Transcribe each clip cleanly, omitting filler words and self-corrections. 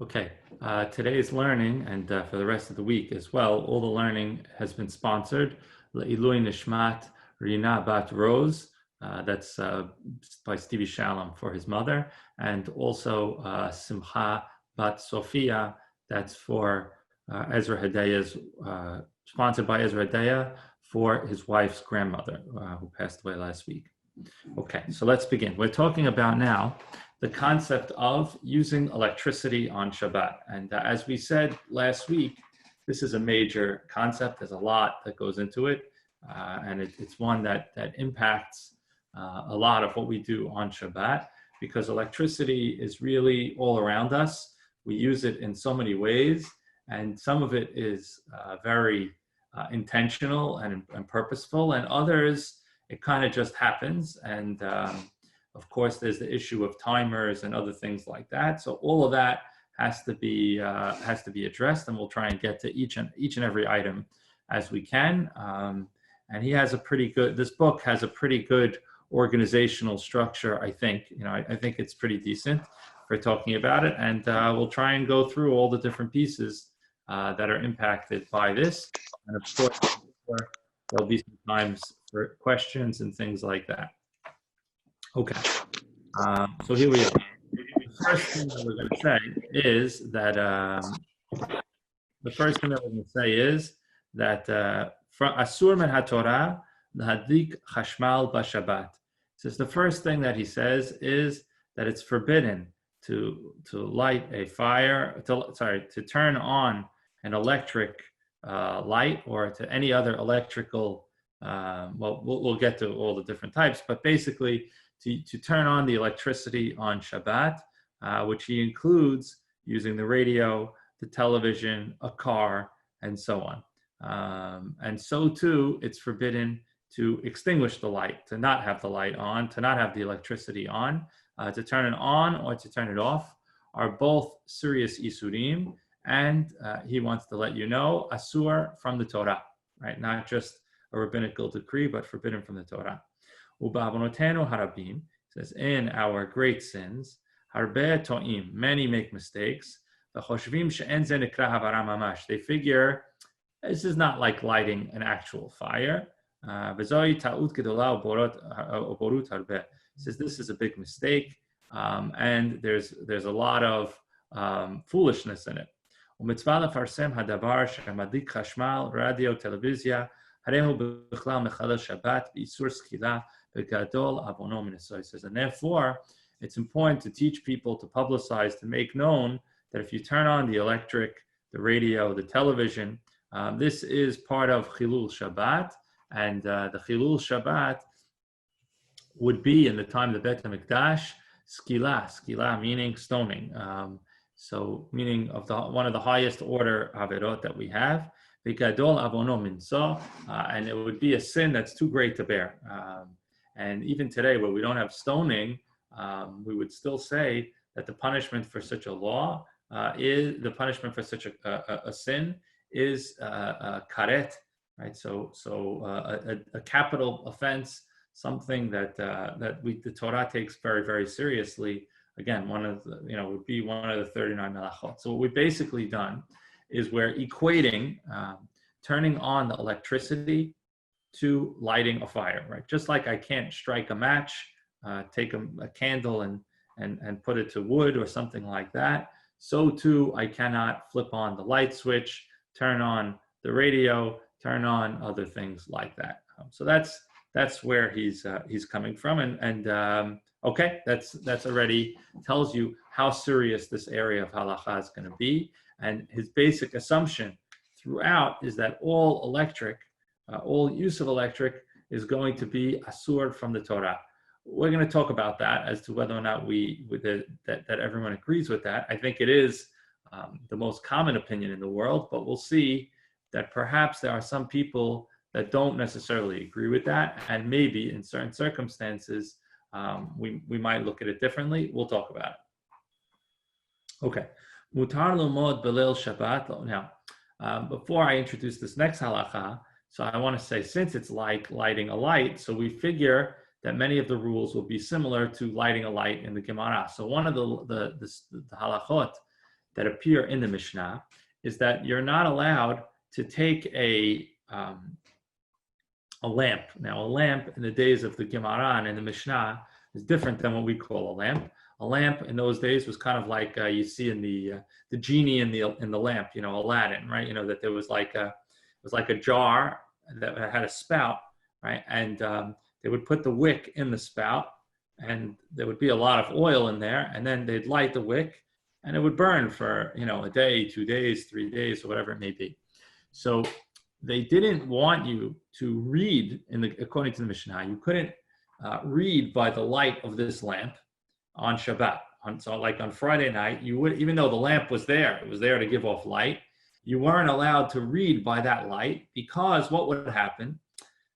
Okay, today's learning and for the rest of the week as well, all the learning has been sponsored. Le'ilui Nishmat Rina Bat Rose, that's by Stevie Shalom for his mother, and also Simcha Bat Sophia, that's for Ezra Hedaya's, sponsored by Ezra Hedaya for his wife's grandmother who passed away last week. Okay, so let's begin. We're talking about now the concept of using electricity on Shabbat. And as we said last week, this is a major concept. There's a lot that goes into it. And it's one that impacts a lot of what we do on Shabbat, because electricity is really all around us. We use it in so many ways, and some of it is very intentional and purposeful, and others, it kind of just happens. And of course, there's the issue of timers and other things like that. So all of that has to be addressed, and we'll try and get to each and every item as we can. And he has this book has a pretty good organizational structure, I think. I think it's pretty decent for talking about it. And we'll try and go through all the different pieces that are impacted by this. And of course, there'll be some times for questions and things like that. Okay, so here we are. The first thing that we're going to say is that from Asur min haTorah lahadlik chashmal b'Shabbat. Says the first thing that he says is that it's forbidden to light a fire, to turn on an electric light, or to any other electrical. We'll get to all the different types, but basically to turn on the electricity on Shabbat, which he includes using the radio, the television, a car, and so on. And so too, it's forbidden to extinguish the light, to not have the light on, to not have the electricity on. To turn it on or to turn it off are both serious isurim, and he wants to let you know, asur from the Torah, right? Not just a rabbinical decree, but forbidden from the Torah. Uba'avonotenu harabim, says, in our great sins, harbe to'im, many make mistakes. V'choshvim she'en ze nikra havara mamash. They figure this is not like lighting an actual fire. V'zoi ta'ut gedola uborut harbe. Says this is a big mistake, and there's a lot of foolishness in it. U'mitzvah lefarsem hadavar she'madlik chashmal, radio, televizia, harehu b'chlal mechalel Shabbat b'isur skila. Says, and therefore, it's important to teach people, to publicize, to make known that if you turn on the electric, the radio, the television, this is part of Chilul Shabbat, and the Chilul Shabbat would be in the time of the Beit HaMikdash, skila meaning stoning, so meaning of one of the highest order averot that we have, and it would be a sin that's too great to bear. And even today, where we don't have stoning, we would still say that the punishment for such a law is the punishment for such a sin is karet, right? So a capital offense, something that the Torah takes very, very seriously. Again, would be one of the 39 melachot. So what we've basically done is we're equating turning on the electricity to lighting a fire, right? Just like I can't strike a match, take a candle and put it to wood or something like that, so too I cannot flip on the light switch, turn on the radio, turn on other things like that. So that's where he's coming from, and okay, that's already tells you how serious this area of halacha is going to be. And his basic assumption throughout is that all use of electric is going to be asur from the Torah. We're going to talk about that as to whether or not that everyone agrees with that. I think it is the most common opinion in the world, but we'll see that perhaps there are some people that don't necessarily agree with that, and maybe in certain circumstances we might look at it differently. We'll talk about it. Okay. Mutar lumod belil Shabbat. Now, before I introduce this next halacha, so I want to say, since it's like lighting a light, so we figure that many of the rules will be similar to lighting a light in the Gemara. So one of the halachot that appear in the Mishnah is that you're not allowed to take a lamp. Now, a lamp in the days of the Gemara and in the Mishnah is different than what we call a lamp. A lamp in those days was kind of like you see in the genie in the lamp, Aladdin, right? That there was like a jar that had a spout, right? And they would put the wick in the spout, and there would be a lot of oil in there, and then they'd light the wick, and it would burn for a day, 2 days, 3 days, or whatever it may be. So they didn't want you to read according to the Mishnah. You couldn't read by the light of this lamp on Shabbat. So like on Friday night, you would, even though the lamp was there, it was there to give off light, you weren't allowed to read by that light, because what would happen?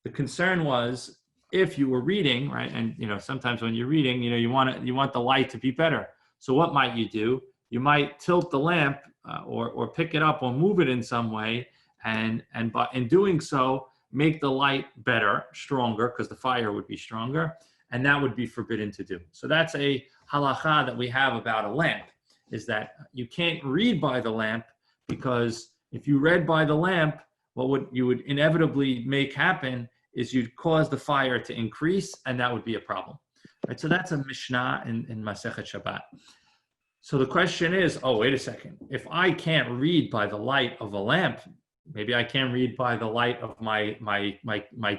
The concern was, if you were reading, right, and sometimes when you're reading, you want the light to be better. So what might you do? You might tilt the lamp or pick it up or move it in some way, and by in doing so, make the light better, stronger, because the fire would be stronger, and that would be forbidden to do. So that's a halacha that we have about a lamp, is that you can't read by the lamp, because if you read by the lamp, what you would inevitably make happen is you'd cause the fire to increase, and that would be a problem. Right? So that's a Mishnah in Masechet Shabbat. So the question is, wait a second. If I can't read by the light of a lamp, maybe I can't read by the light of my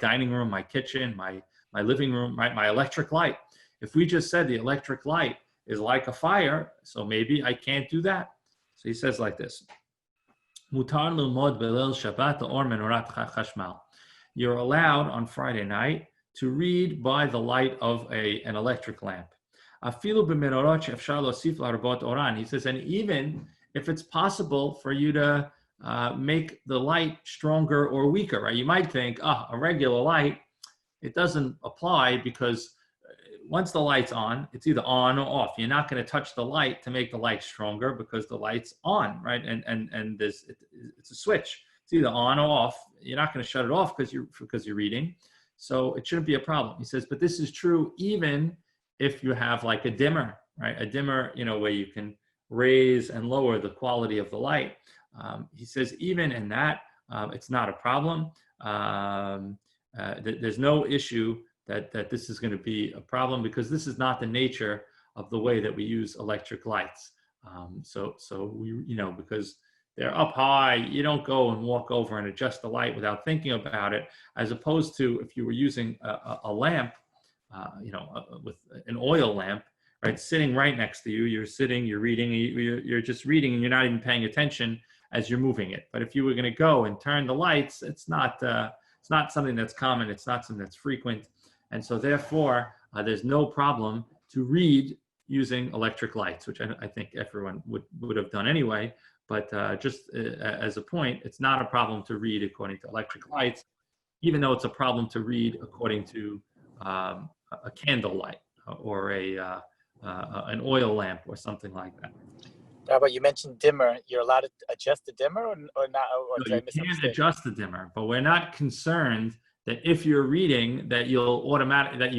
dining room, my kitchen, my living room, right? My electric light. If we just said the electric light is like a fire, so maybe I can't do that. So he says like this. Mutar l'mod b'leil Shabbat or menorat chashmal. You're allowed on Friday night to read by the light of an electric lamp. He says, and even if it's possible for you to make the light stronger or weaker, right? You might think, a regular light, it doesn't apply, because once the light's on, it's either on or off. You're not going to touch the light to make the light stronger, because the light's on, right? And it's a switch. It's either on or off. You're not going to shut it off because you're reading. So it shouldn't be a problem. He says, but this is true even if you have like a dimmer, right? A dimmer, where you can raise and lower the quality of the light. He says, even in that, it's not a problem. There's no issue that this is going to be a problem, because this is not the nature of the way that we use electric lights. So we, because they're up high, you don't go and walk over and adjust the light without thinking about it, as opposed to if you were using a lamp, with an oil lamp, right, sitting right next to you. You're sitting, you're reading, you're just reading, and you're not even paying attention as you're moving it. But if you were going to go and turn the lights, it's not something that's common. It's not something that's frequent. And so therefore, there's no problem to read using electric lights, which I think everyone would have done anyway. But just as a point, it's not a problem to read according to electric lights, even though it's a problem to read according to a candle light or an oil lamp or something like that. Rabbi, you mentioned dimmer. You're allowed to adjust the dimmer or not? Or no, you can't adjust the dimmer, but we're not concerned that if you're reading that you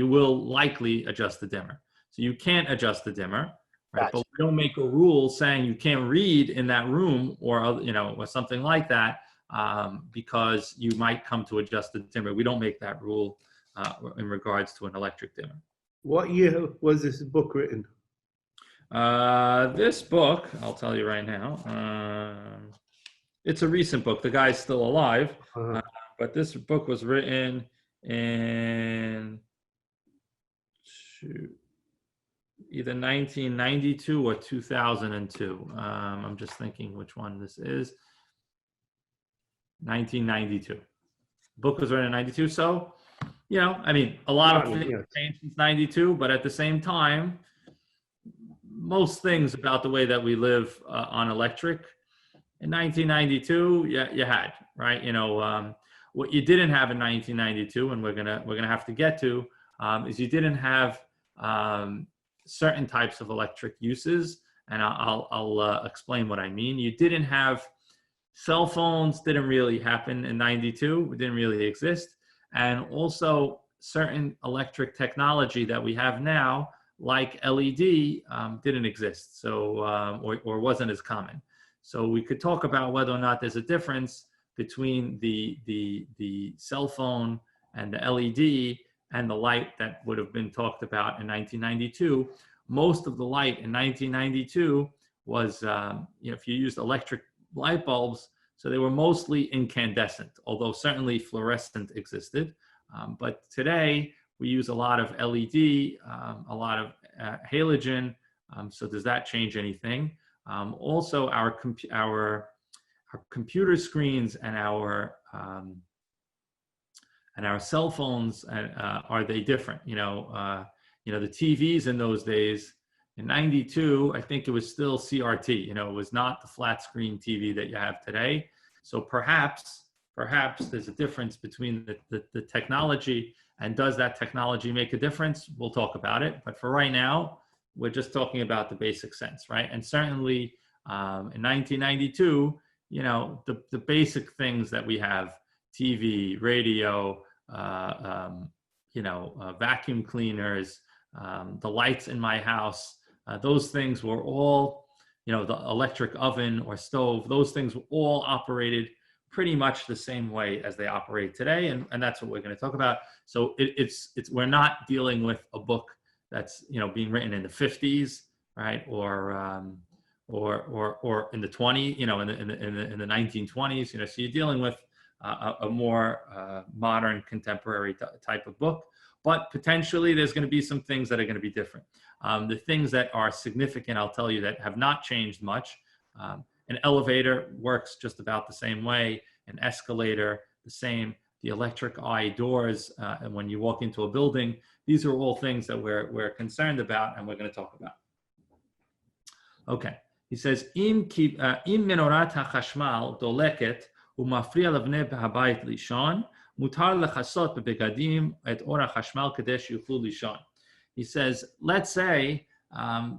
will likely adjust the dimmer. So you can't adjust the dimmer, right? Gotcha. But we don't make a rule saying you can't read in that room or something like that, because you might come to adjust the dimmer. We don't make that rule in regards to an electric dimmer. What year was this book written? This book, I'll tell you right now, it's a recent book. The guy's still alive, but this book was written in either 1992 or 2002. I'm just thinking which one this is. 1992. Book was written in 92. So, a lot of things have changed since 92, but at the same time, most things about the way that we live on electric in 1992, you had, right? What you didn't have in 1992, and we're gonna have to get to, is you didn't have certain types of electric uses, and I'll explain what I mean. You didn't have cell phones. Didn't really happen in 92. It didn't really exist, and also certain electric technology that we have now like LED didn't exist, so or wasn't as common. So we could talk about whether or not there's a difference between the cell phone and the LED and the light that would have been talked about in 1992. Most of the light in 1992 was, if you used electric light bulbs, so they were mostly incandescent, although certainly fluorescent existed. But today we use a lot of LED, a lot of halogen. So does that change anything? Also, our computer screens and our cell phones, are they different? The TVs in those days, in 92, I think it was still CRT. It was not the flat screen TV that you have today. So perhaps there's a difference between the technology, and does that technology make a difference? We'll talk about it. But for right now, we're just talking about the basic sense, right? And certainly in 1992, the basic things that we have, TV, radio, vacuum cleaners, the lights in my house, those things were all, the electric oven or stove, those things were all operated pretty much the same way as they operate today. And that's what we're going to talk about. So we're not dealing with a book that's, being written in the 50s, right? Or in the 20s, in the 1920s, so you're dealing with a more modern, contemporary type of book. But potentially there's going to be some things that are going to be different. The things that are significant, I'll tell you, that have not changed much. An elevator works just about the same way. An escalator, the same. The electric eye doors, and when you walk into a building, these are all things that we're concerned about, and we're going to talk about. Okay, he says, Im menorat hachashmal doleket umafriya levnei habayit lishon, mutar lechasot bebegadim et or hachashmal kedei sheyuchlu lishon. He says, let's say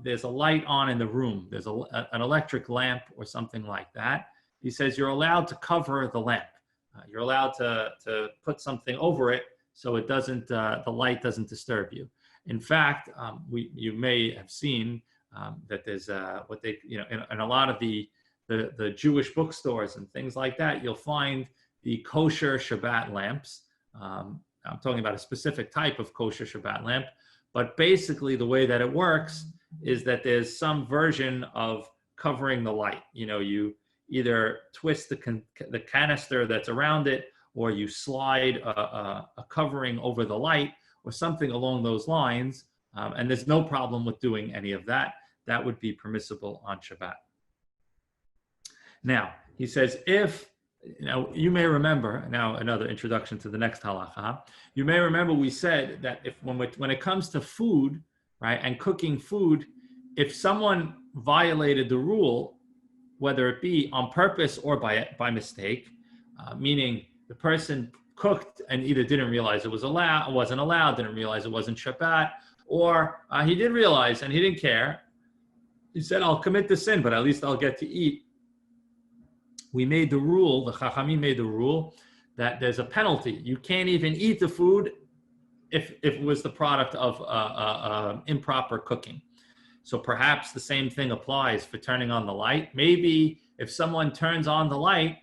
there's a light on in the room. There's an electric lamp or something like that. He says you're allowed to cover the lamp. You're allowed to put something over it so it doesn't, the light doesn't disturb you. In fact, you may have seen that there's what they, in a lot of the Jewish bookstores and things like that, you'll find the kosher Shabbat lamps. I'm talking about a specific type of kosher Shabbat lamp. But basically, the way that it works is that there's some version of covering the light. You either twist the canister that's around it, or you slide a covering over the light, or something along those lines. And there's no problem with doing any of that. That would be permissible on Shabbat. Now, he says, you may remember, now another introduction to the next halacha. You may remember we said that when it comes to food, right, and cooking food, if someone violated the rule, whether it be on purpose or by mistake, meaning the person cooked and either didn't realize it wasn't allowed, didn't realize it wasn't Shabbat, or he did realize and he didn't care. He said, I'll commit the sin, but at least I'll get to eat. We made the rule, the Chachamim made the rule, that there's a penalty. You can't even eat the food if it was the product of improper cooking. So perhaps the same thing applies for turning on the light. Maybe if someone turns on the light,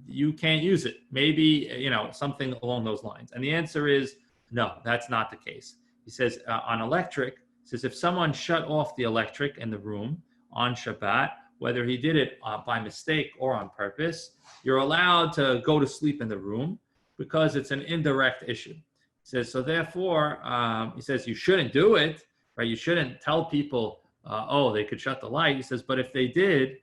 you can't use it. Maybe, something along those lines. And the answer is no, that's not the case. He says on electric, he says if someone shut off the electric in the room on Shabbat, whether he did it by mistake or on purpose, you're allowed to go to sleep in the room because it's an indirect issue. He says, so therefore, he says you shouldn't do it, right? You shouldn't tell people, they could shut the light. He says, but if they did,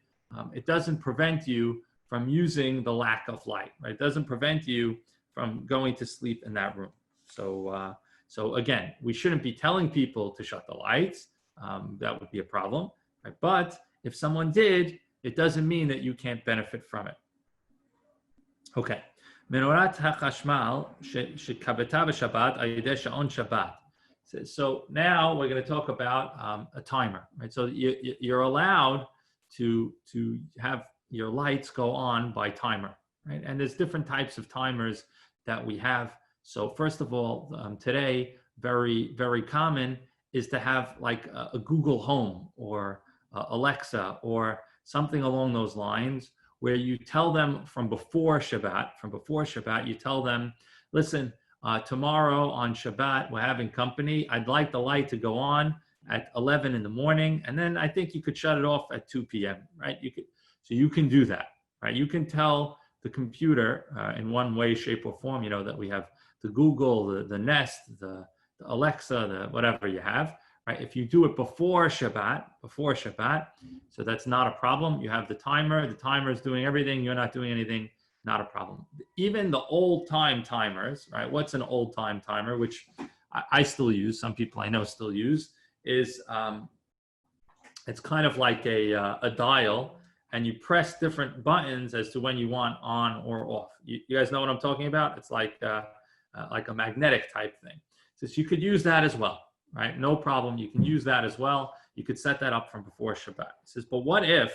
it doesn't prevent you from using the lack of light, right? It doesn't prevent you from going to sleep in that room. So again, we shouldn't be telling people to shut the lights. That would be a problem, right? But if someone did, it doesn't mean that you can't benefit from it. Okay. Menorat hachashmal shekabeta b'Shabbat ayideh sha'on Shabbat. So now we're going to talk about a timer, right? So you're allowed to have your lights go on by timer, right? And there's different types of timers that we have. So first of all, today, very, very common is to have like a Google Home or Alexa or something along those lines, where you tell them from before Shabbat, you tell them, listen, tomorrow on Shabbat, we're having company. I'd like the light to go on at 11 in the morning. And then I think you could shut it off at 2 p.m., right? So you can do that, right? You can tell the computer in one way, shape, or form, that we have the Google, the Nest, the Alexa, the whatever you have, right? If you do it before Shabbat, so that's not a problem. You have the timer is doing everything, you're not doing anything, not a problem. Even the old time timers, right? What's an old time timer, which I still use, some people I know still use, is it's kind of like a dial, and you press different buttons as to when you want on or off. You guys know what I'm talking about? It's like a magnetic type thing. So you could use that as well, right? No problem. You can use that as well. You could set that up from before Shabbat. It says, but what if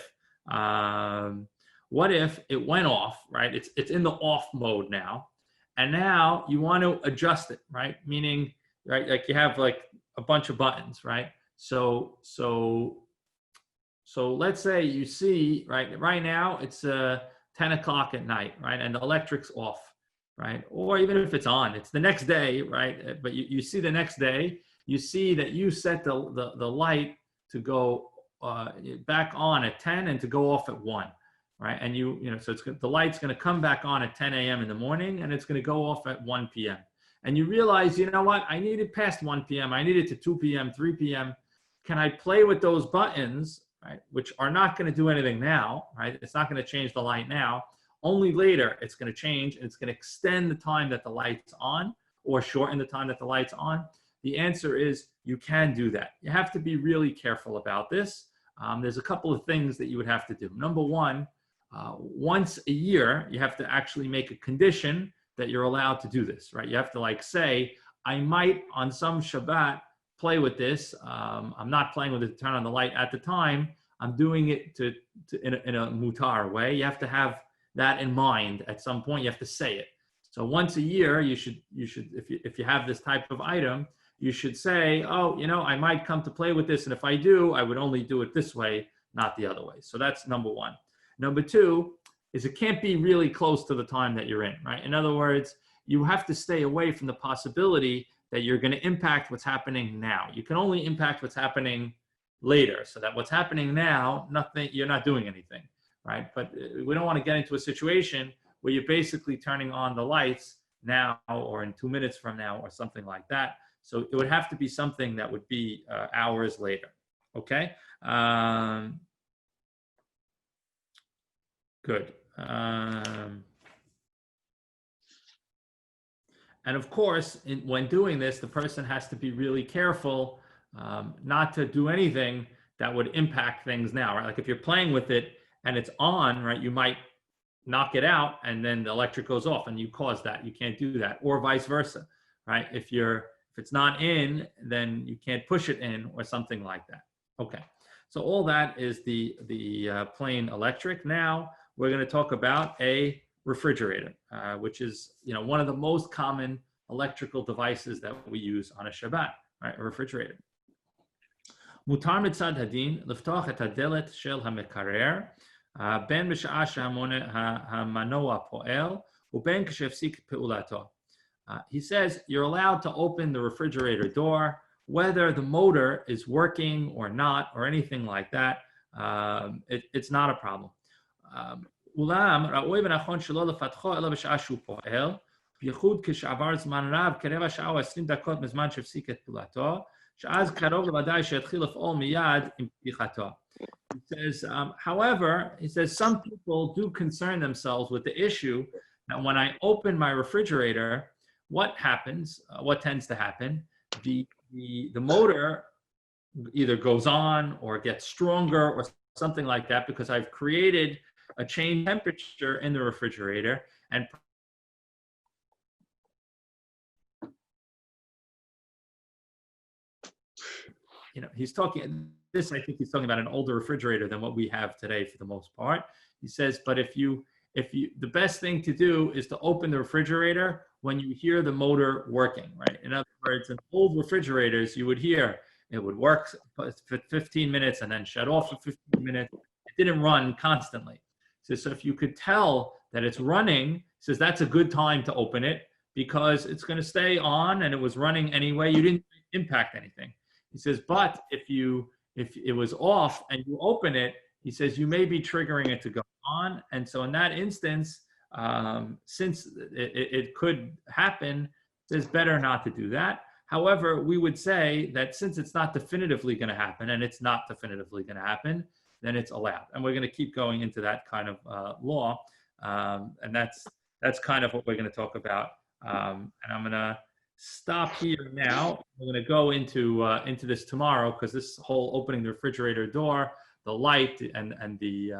it went off, right? It's in the off mode now, and now you want to adjust it, right? Meaning, right, like you have like a bunch of buttons, right? So let's say you see, right now it's 10 o'clock at night, right? And the electric's off, right? Or even if it's on, it's the next day, right? But you see the next day, you see that you set the light to go back on at 10 and to go off at 1, right? And so the light's going to come back on at 10 a.m. in the morning, and it's going to go off at 1 p.m. And you realize, you know what? I need it past 1 p.m. I need it to 2 p.m., 3 p.m. Can I play with those buttons, right? Which are not going to do anything now, right? It's not going to change the light now. Only later it's going to change, and it's going to extend the time that the light's on or shorten the time that the light's on. The answer is you can do that. You have to be really careful about this. There's a couple of things that you would have to do. Number one, once a year, you have to actually make a condition that you're allowed to do this, right? You have to say, I might on some Shabbat play with this. I'm not playing with it to turn on the light at the time. I'm doing it in a mutar way. You have to have that in mind at some point. You have to say it. So once a year, you should if you have this type of item, you should say, oh, I might come to play with this, and if I do, I would only do it this way, not the other way. So that's number one. Number two is it can't be really close to the time that you're in, right? In other words, you have to stay away from the possibility that you're going to impact what's happening now. You can only impact what's happening later, so that what's happening now, you're not doing anything, right? But we don't want to get into a situation where you're basically turning on the lights now or in 2 minutes from now or something like that. So it would have to be something that would be hours later, okay? Good. And of course, when doing this, the person has to be really careful not to do anything that would impact things now, right? Like if you're playing with it and it's on, right, you might knock it out and then the electric goes off and you cause that. You can't do that, or vice versa, right? If it's not in, then you can't push it in or something like that. Okay, so all that is the plain electric. Now we're going to talk about a refrigerator, which is one of the most common electrical devices that we use on a Shabbat, right? A refrigerator. Mutar mitzad hadin liftoch et hadelet shel hamekarer ben b'sha'ah hamanoa po'el uben k'shefsik pe'ulato. He says you're allowed to open the refrigerator door whether the motor is working or not or anything like that. It's not a problem. אולם ראוי ונכון שלא לפתחו אלא בשעה שהוא פועל, בייחוד כשעבר זמן רב, כרבע שעה או 20 דקות מזמן שהפסיק את פעולתו, שאז קרוב לוודאי שיתחיל לפעול מיד עם פתיחתו. He says, however, he says some people do concern themselves with the issue that when I open my refrigerator, what happens? What tends to happen? The motor either goes on or gets stronger or something like that because I've created a change temperature in the refrigerator, and he's talking this. I think he's talking about an older refrigerator than what we have today for the most part. He says, but if you, the best thing to do is to open the refrigerator when you hear the motor working, right? In other words, in old refrigerators, you would hear It would work for 15 minutes and then shut off for 15 minutes. It didn't run constantly. So if you could tell that it's running, says that's a good time to open it because it's going to stay on and it was running anyway. You didn't impact anything. He says, but if it was off and you open it, he says you may be triggering it to go on. And so in that instance, since it could happen, it's better not to do that. However, we would say that since it's not definitively going to happen, and it's not definitively going to happen, then it's allowed. And we're going to keep going into that kind of law. And that's kind of what we're going to talk about. And I'm going to stop here now. We're going to go into this tomorrow because this whole opening the refrigerator door, the light, and the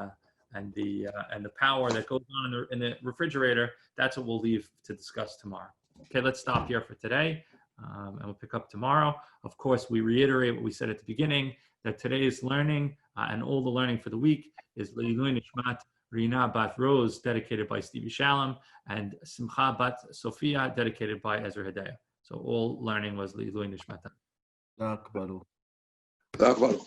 power that goes on in the refrigerator, that's what we'll leave to discuss tomorrow. Okay, let's stop here for today, and we'll pick up tomorrow. Of course, we reiterate what we said at the beginning, that today's learning and all the learning for the week is Leilui Nishmat Rina Bat Rose, dedicated by Stevie Shalom, and Simcha Bat Sophia, dedicated by Ezra Hedaya. So all learning was Leilui Nishmat. Akbaru. Akbaru.